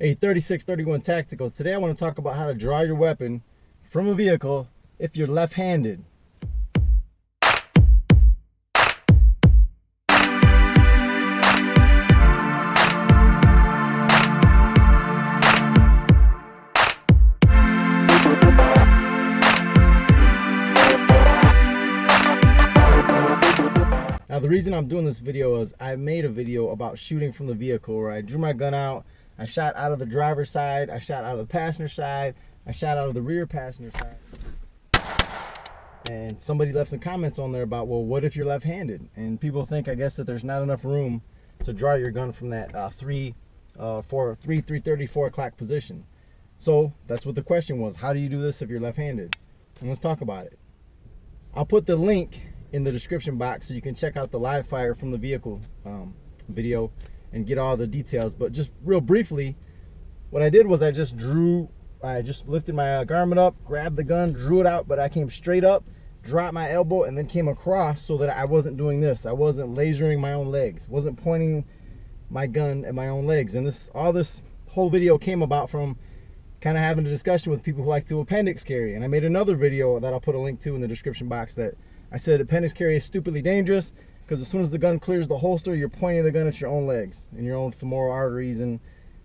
Hey, 3631 Tactical. Today I want to talk about how to draw your weapon from a vehicle if you're left-handed. Now the reason I'm doing this video is I made a video about shooting from the vehicle where I drew my gun out, I shot out of the driver's side, I shot out of the passenger side, I shot out of the rear passenger side. And somebody left some comments on there about, well, what if you're left-handed? And people think, I guess, that there's not enough room to draw your gun from that 334 o'clock position. So that's what the question was. How do you do this if you're left-handed? And let's talk about it. I'll put the link in the description box so you can check out the live fire from the vehicle video and get all the details. But just real briefly, what I did was I just lifted my garment up, grabbed the gun, drew it out, but I came straight up, dropped my elbow, and then came across so that I wasn't doing this. I wasn't lasering my own legs, wasn't pointing my gun at my own legs. And this whole video came about from kind of having a discussion with people who like to appendix carry. And I made another video that I'll put a link to in the description box that I said appendix carry is stupidly dangerous because as soon as the gun clears the holster, you're pointing the gun at your own legs and your own femoral arteries and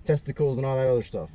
testicles and all that other stuff.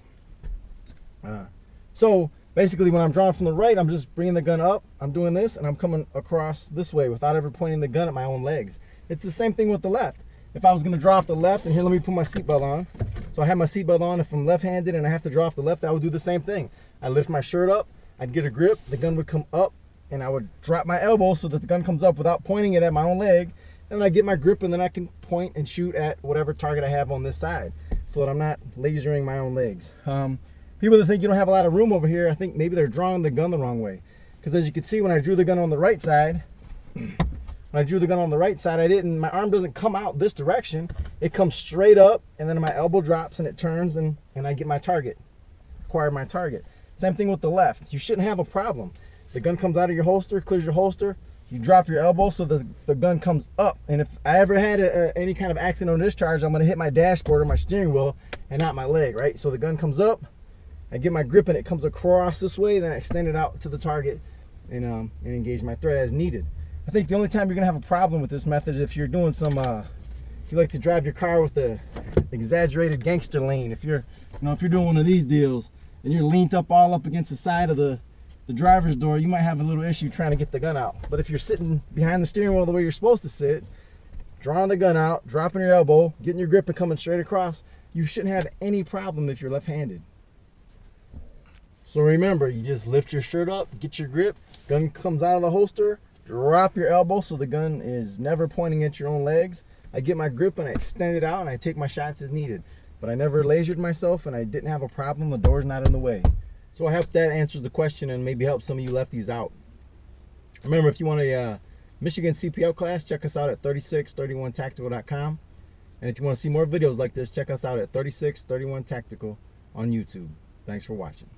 So basically when I'm drawing from the right, I'm just bringing the gun up, I'm doing this, and I'm coming across this way without ever pointing the gun at my own legs. It's the same thing with the left. If I was going to draw off the left, and here, let me put my seatbelt on. So I have my seatbelt on. If I'm left-handed and I have to draw off the left, I would do the same thing. I lift my shirt up, I'd get a grip, the gun would come up, and I would drop my elbow so that the gun comes up without pointing it at my own leg. And I get my grip, and then I can point and shoot at whatever target I have on this side so that I'm not lasering my own legs. People that think you don't have a lot of room over here, I think maybe they're drawing the gun the wrong way. Because as you can see, when I drew the gun on the right side, my arm doesn't come out this direction. It comes straight up, and then my elbow drops and it turns, and I get my target, acquire my target. Same thing with the left. You shouldn't have a problem. The gun comes out of your holster, clears your holster, you drop your elbow so the gun comes up. And if I ever had any kind of accident on discharge, I'm gonna hit my dashboard or my steering wheel and not my leg, right? So the gun comes up, I get my grip and it comes across this way, then I extend it out to the target and engage my threat as needed. I think the only time you're gonna have a problem with this method is if you're doing some, if you like to drive your car with the exaggerated gangster lane. If you're doing one of these deals and you're leaned up all up against the side of the driver's door, you might have a little issue trying to get the gun out. But if you're sitting behind the steering wheel the way you're supposed to sit, drawing the gun out, dropping your elbow, getting your grip and coming straight across, you shouldn't have any problem if you're left-handed. So remember, you just lift your shirt up, get your grip, gun comes out of the holster, drop your elbow so the gun is never pointing at your own legs. I get my grip and I extend it out and I take my shots as needed. But I never lasered myself and I didn't have a problem. The door's not in the way. So I hope that answers the question and maybe help some of you lefties out. Remember, if you want a Michigan CPL class, check us out at 3631tactical.com. And if you want to see more videos like this, check us out at 3631tactical on YouTube. Thanks for watching.